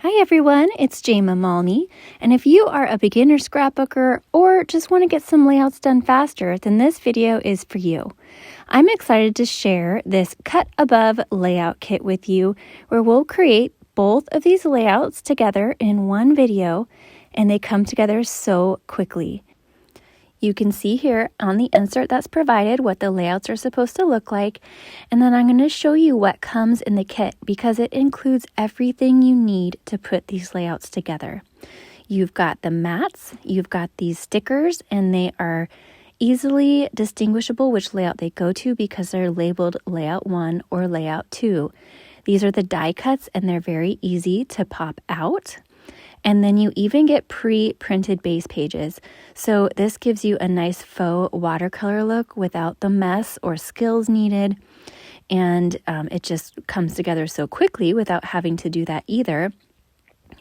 Hi everyone, it's Jama Malney, and if you are a beginner scrapbooker or just want to get some layouts done faster, then this video is for you. I'm excited to share this cut above layout kit with you where we'll create both of these layouts together in one video, and they come together so quickly. You can see here on the insert that's provided what the layouts are supposed to look like, and then I'm going to show you what comes in the kit because it includes everything you need to put these layouts together. You've got the mats, you've got these stickers, and they are easily distinguishable which layout they go to because they're labeled layout 1 or layout 2. These are the die cuts and they're very easy to pop out. And then you even get pre-printed base pages. So this gives you a nice faux watercolor look without the mess or skills needed. And it just comes together so quickly without having to do that either.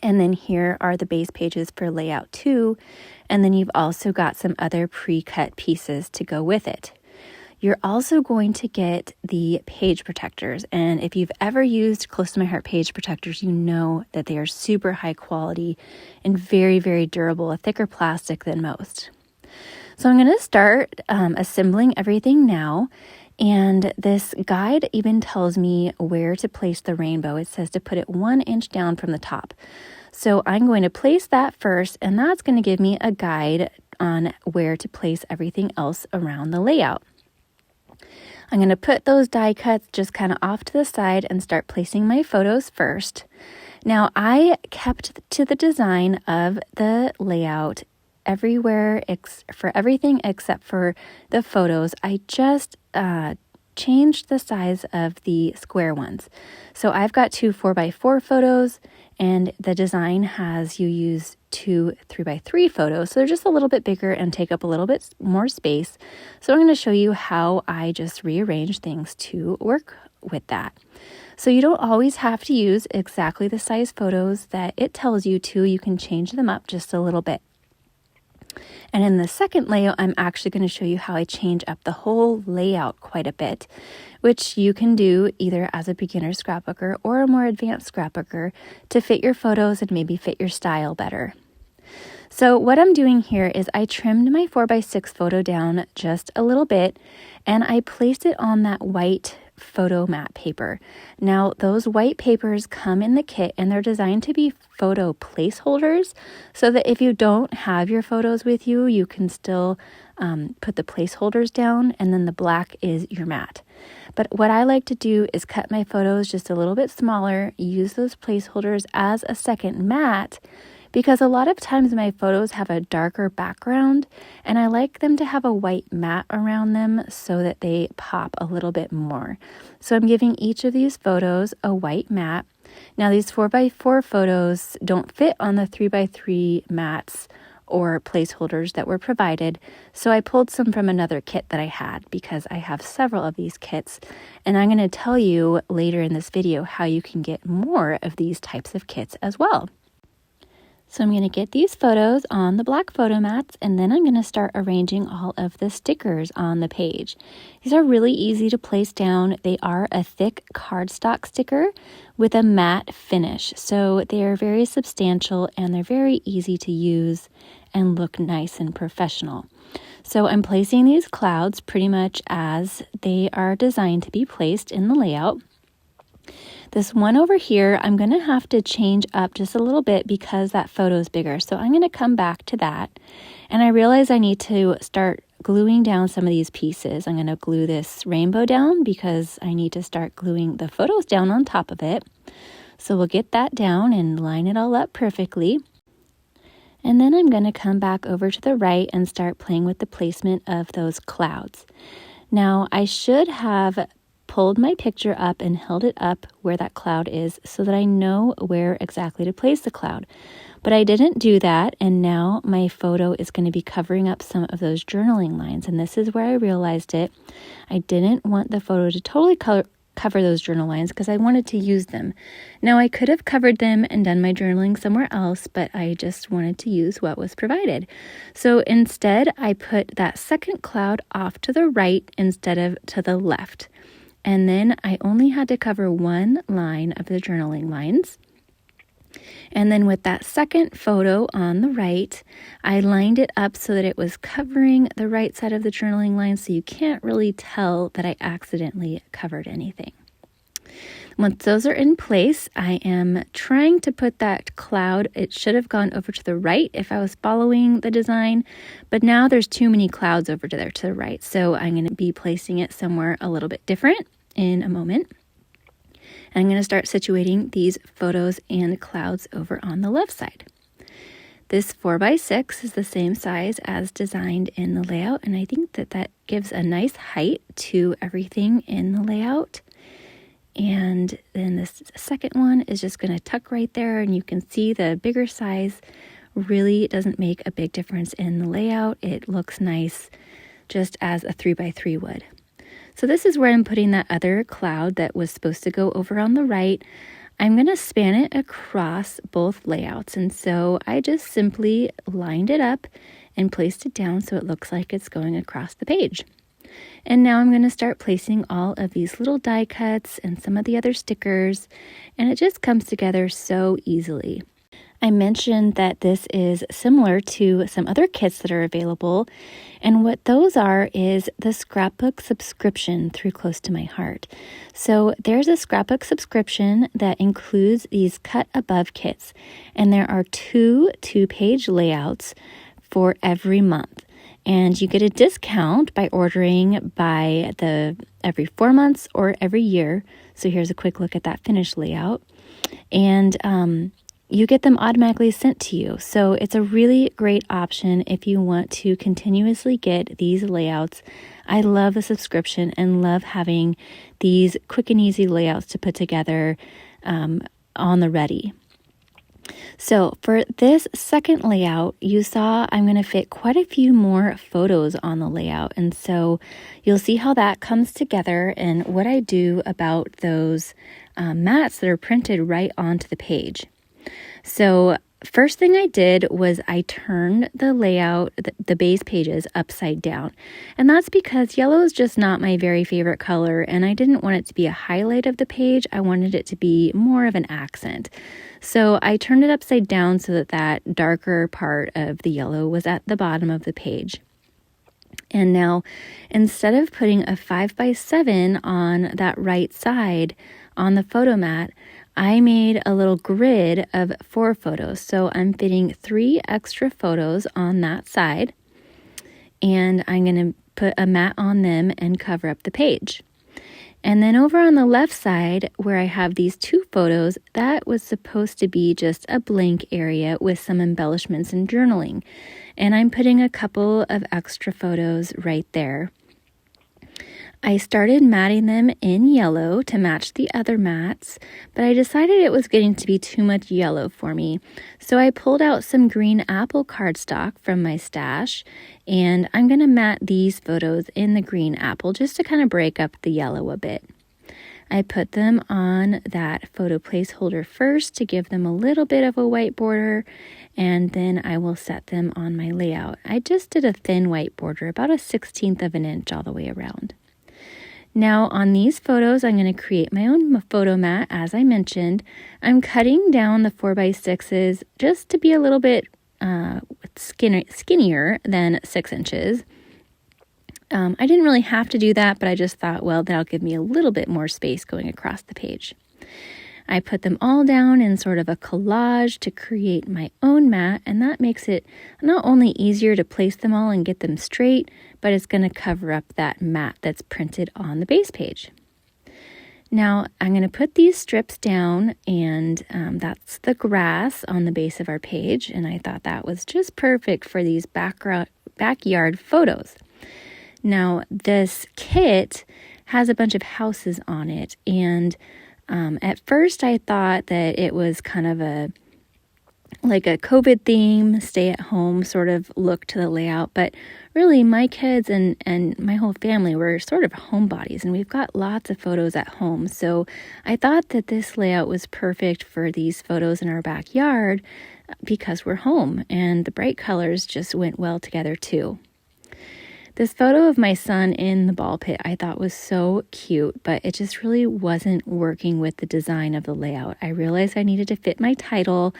And then here are the base pages for layout 2. And then you've also got some other pre-cut pieces to go with it. You're also going to get the page protectors, and if you've ever used Close to My Heart page protectors, you know that they are super high quality and very, very durable, a thicker plastic than most. So I'm going to start assembling everything now, and this guide even tells me where to place the rainbow. It says to put it 1 inch down from the top. So I'm going to place that first, and that's going to give me a guide on where to place everything else around the layout. I'm going to put those die cuts just kind of off to the side and start placing my photos first. Now, I kept to the design of the layout everywhere for everything except for the photos. I just changed the size of the square ones. So I've got 2 4x4 photos, and the design has you use 2 3x3 photos. So they're just a little bit bigger and take up a little bit more space. So I'm going to show you how I just rearrange things to work with that. So you don't always have to use exactly the size photos that it tells you to. You can change them up just a little bit. And in the second layout, I'm actually going to show you how I change up the whole layout quite a bit, which you can do either as a beginner scrapbooker or a more advanced scrapbooker to fit your photos and maybe fit your style better. So what I'm doing here is I trimmed my 4x6 photo down just a little bit, and I placed it on that white photo mat paper. Now those white papers come in the kit, and they're designed to be photo placeholders so that if you don't have your photos with you, you can still put the placeholders down, and then the black is your mat. But what I like to do is cut my photos just a little bit smaller, use those placeholders as a second mat, because a lot of times my photos have a darker background, and I like them to have a white mat around them so that they pop a little bit more. So I'm giving each of these photos a white mat. Now these 4x4 photos don't fit on the 3x3 mats or placeholders that were provided, so I pulled some from another kit that I had because I have several of these kits, and I'm going to tell you later in this video how you can get more of these types of kits as well. So I'm going to get these photos on the black photo mats, and then I'm going to start arranging all of the stickers on the page. These are really easy to place down. They are a thick cardstock sticker with a matte finish. So they are very substantial and they're very easy to use and look nice and professional. So I'm placing these clouds pretty much as they are designed to be placed in the layout. This one over here, I'm going to have to change up just a little bit because that photo is bigger. So I'm going to come back to that. And I realize I need to start gluing down some of these pieces. I'm going to glue this rainbow down because I need to start gluing the photos down on top of it. So we'll get that down and line it all up perfectly. And then I'm going to come back over to the right and start playing with the placement of those clouds. Now I should have pulled my picture up and held it up where that cloud is so that I know where exactly to place the cloud. But I didn't do that, and now my photo is going to be covering up some of those journaling lines, and this is where I realized it. I didn't want the photo to totally cover those journal lines because I wanted to use them. Now I could have covered them and done my journaling somewhere else, but I just wanted to use what was provided. So instead I put that second cloud off to the right instead of to the left. And then I only had to cover one line of the journaling lines. And then with that second photo on the right, I lined it up so that it was covering the right side of the journaling line, so you can't really tell that I accidentally covered anything. Once those are in place, I am trying to put that cloud. It should have gone over to the right if I was following the design, but now there's too many clouds over to the right. So I'm going to be placing it somewhere a little bit different in a moment. And I'm going to start situating these photos and clouds over on the left side. This 4x6 is the same size as designed in the layout, and I think that gives a nice height to everything in the layout. And then this second one is just going to tuck right there, and you can see the bigger size really doesn't make a big difference in the layout. It looks nice just as a 3x3 would. So this is where I'm putting that other cloud that was supposed to go over on the right. I'm going to span it across both layouts, and so I just simply lined it up and placed it down so it looks like it's going across the page. And now I'm going to start placing all of these little die cuts and some of the other stickers, and it just comes together so easily. I mentioned that this is similar to some other kits that are available, and what those are is the Scrapbook Subscription through Close to My Heart. So there's a Scrapbook Subscription that includes these cut above kits, and there are two-page layouts for every month. And you get a discount by ordering by every 4 months or every year. So here's a quick look at that finished layout. And you get them automatically sent to you. So it's a really great option if you want to continuously get these layouts. I love the subscription and love having these quick and easy layouts to put together on the ready. So for this second layout, you saw I'm going to fit quite a few more photos on the layout. And so you'll see how that comes together and what I do about those mats that are printed right onto the page. So first thing I did was I turned the layout, the base pages upside down. And that's because yellow is just not my very favorite color, and I didn't want it to be a highlight of the page. I wanted it to be more of an accent. So I turned it upside down so that darker part of the yellow was at the bottom of the page. And now, instead of putting a 5x7 on that right side on the photo mat, I made a little grid of 4 photos. So I'm fitting 3 extra photos on that side, and I'm going to put a mat on them and cover up the page. And then over on the left side where I have these 2 photos, that was supposed to be just a blank area with some embellishments and journaling. And I'm putting a couple of extra photos right there. I started matting them in yellow to match the other mats, but I decided it was getting to be too much yellow for me. So I pulled out some green apple cardstock from my stash, and I'm going to mat these photos in the green apple just to kind of break up the yellow a bit. I put them on that photo placeholder first to give them a little bit of a white border, and then I will set them on my layout. I just did a thin white border, about 1/16 of an inch all the way around. Now on these photos, I'm going to create my own photo mat. As I mentioned, I'm cutting down the 4x6s just to be a little bit skinnier than 6 inches. I didn't really have to do that, but I just thought, well, that'll give me a little bit more space going across the page. I put them all down in sort of a collage to create my own mat, and that makes it not only easier to place them all and get them straight, but it's going to cover up that mat that's printed on the base page. Now I'm going to put these strips down, and that's the grass on the base of our page, and I thought that was just perfect for these backyard photos. Now this kit has a bunch of houses on it, and at first I thought that it was kind of like a COVID theme, stay at home sort of look to the layout, but really my kids and my whole family were sort of homebodies, and we've got lots of photos at home. So I thought that this layout was perfect for these photos in our backyard because we're home, and the bright colors just went well together too. This photo of my son in the ball pit I thought was so cute, but it just really wasn't working with the design of the layout. I realized I needed to fit my title,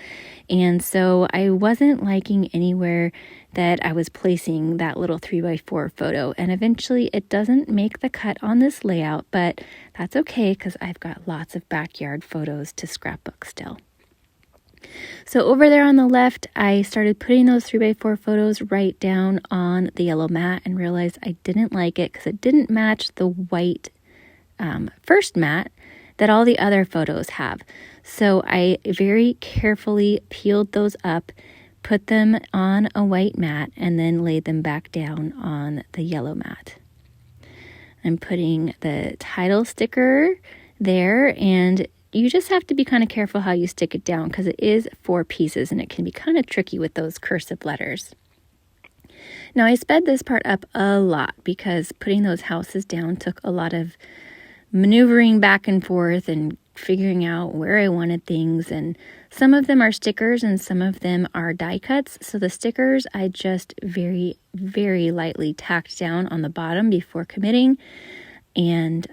and so I wasn't liking anywhere that I was placing that little 3x4 photo, and eventually it doesn't make the cut on this layout, but that's okay because I've got lots of backyard photos to scrapbook still. So over there on the left, I started putting those 3x4 photos right down on the yellow mat and realized I didn't like it because it didn't match the white first mat that all the other photos have. So I very carefully peeled those up, put them on a white mat, and then laid them back down on the yellow mat. I'm putting the title sticker there, and you just have to be kind of careful how you stick it down because it is 4 pieces and it can be kind of tricky with those cursive letters. Now I sped this part up a lot because putting those houses down took a lot of maneuvering back and forth and figuring out where I wanted things, and some of them are stickers and some of them are die cuts. So the stickers I just very, very lightly tacked down on the bottom before committing, and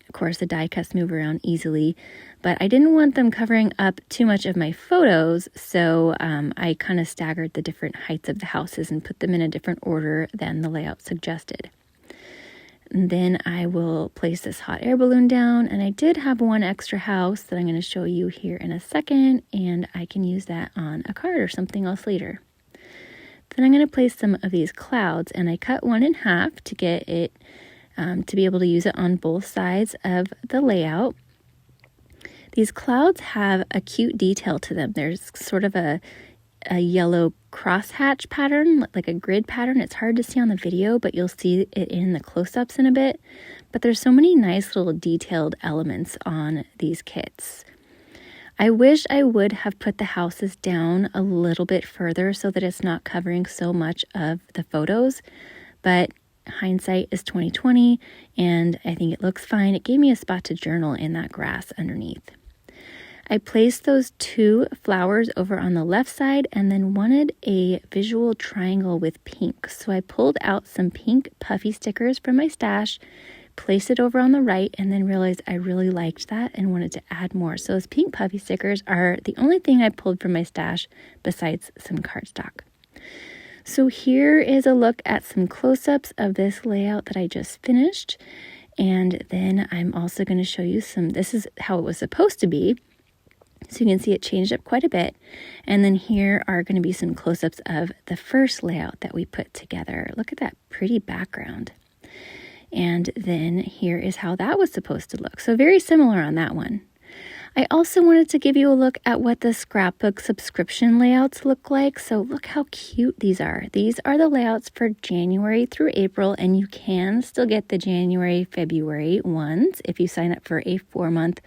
of course, the die cuts move around easily, but I didn't want them covering up too much of my photos, so I kind of staggered the different heights of the houses and put them in a different order than the layout suggested. And then I will place this hot air balloon down, and I did have one extra house that I'm going to show you here in a second, and I can use that on a card or something else later. Then I'm going to place some of these clouds, and I cut one in half to get it to be able to use it on both sides of the layout. These clouds have a cute detail to them. There's sort of a yellow crosshatch pattern, like a grid pattern. It's hard to see on the video, but you'll see it in the close-ups in a bit. But there's so many nice little detailed elements on these kits. I wish I would have put the houses down a little bit further so that it's not covering so much of the photos, but hindsight is 20/20, and I think it looks fine. It gave me a spot to journal in that grass underneath. I placed those 2 flowers over on the left side and then wanted a visual triangle with pink. So I pulled out some pink puffy stickers from my stash, placed it over on the right, and then realized I really liked that and wanted to add more. So those pink puffy stickers are the only thing I pulled from my stash besides some cardstock. So here is a look at some close-ups of this layout that I just finished. And then I'm also going to show you this is how it was supposed to be. So you can see it changed up quite a bit. And then here are going to be some close-ups of the first layout that we put together. Look at that pretty background. And then here is how that was supposed to look. So very similar on that one. I also wanted to give you a look at what the Scrapbook Subscription layouts look like. So look how cute these are. These are the layouts for January through April, and you can still get the January, February ones if you sign up for a 4-month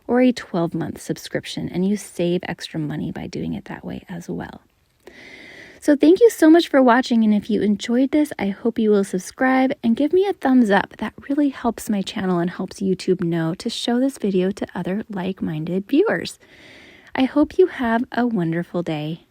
or a 12-month subscription, and you save extra money by doing it that way as well. So thank you so much for watching, and if you enjoyed this, I hope you will subscribe and give me a thumbs up. That really helps my channel and helps YouTube know to show this video to other like-minded viewers. I hope you have a wonderful day.